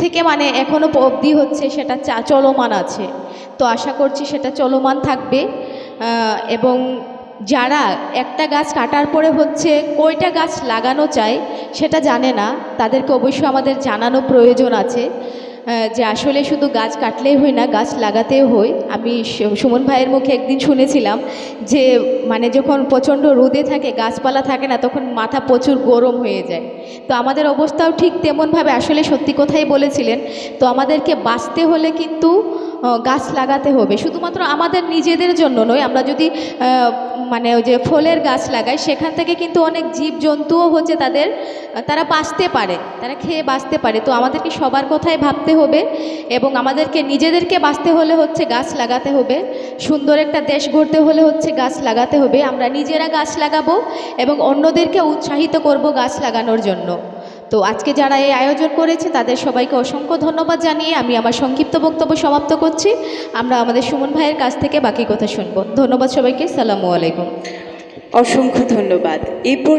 থেকে মানে এখনো অবধি হচ্ছে সেটা চলমান আছে। তো আশা করছি সেটা চলমান থাকবে। এবং যারা একটা গাছ কাটার পরে হচ্ছে কয়টা গাছ লাগানো চায় সেটা জানে না, তাদেরকে অবশ্যই আমাদের জানানো প্রয়োজন আছে যে আসলে শুধু গাছ কাটলেই হয় না, গাছ লাগাতেও হয়। আমি সুমন ভাইয়ের মুখে একদিন শুনেছিলাম যে মানে যখন প্রচণ্ড রোদে থাকে, গাছপালা থাকে না, তখন মাথা প্রচুর গরম হয়ে যায়। তো আমাদের অবস্থাও ঠিক তেমনভাবে, আসলে সত্যি কথাই বলেছিলেন। তো আমাদেরকে বাঁচতে হলে কিন্তু গাছ লাগাতে হবে, শুধুমাত্র আমাদের নিজেদের জন্য নয়। আমরা যদি মানে ওই যে ফলের গাছ লাগাই, সেখান থেকে কিন্তু অনেক জীবজন্তুও হচ্ছে তারা বাঁচতে পারে, তারা খেয়ে বাঁচতে পারে। তো আমাদেরকে সবার কথাই ভাবতে হবে এবং আমাদেরকে নিজেদেরকে বাঁচতে হলে হচ্ছে গাছ লাগাতে হবে। সুন্দর একটা দেশ গড়তে হলে হচ্ছে গাছ লাগাতে হবে। আমরা নিজেরা গাছ লাগাবো এবং অন্যদেরকে উৎসাহিত করব গাছ লাগানোর জন্য। তো আজকে যারা এই আয়োজন করেছে তাদের সবাইকে অসংখ্য ধন্যবাদ জানিয়ে আমি আমার সংক্ষিপ্ত বক্তব্য সমাপ্ত করছি। আমরা আমাদের সুমন ভাইয়ের কাছ থেকে বাকি কথা শুনবো। ধন্যবাদ সবাইকে। সালামু আলাইকুম। অসংখ্য ধন্যবাদ।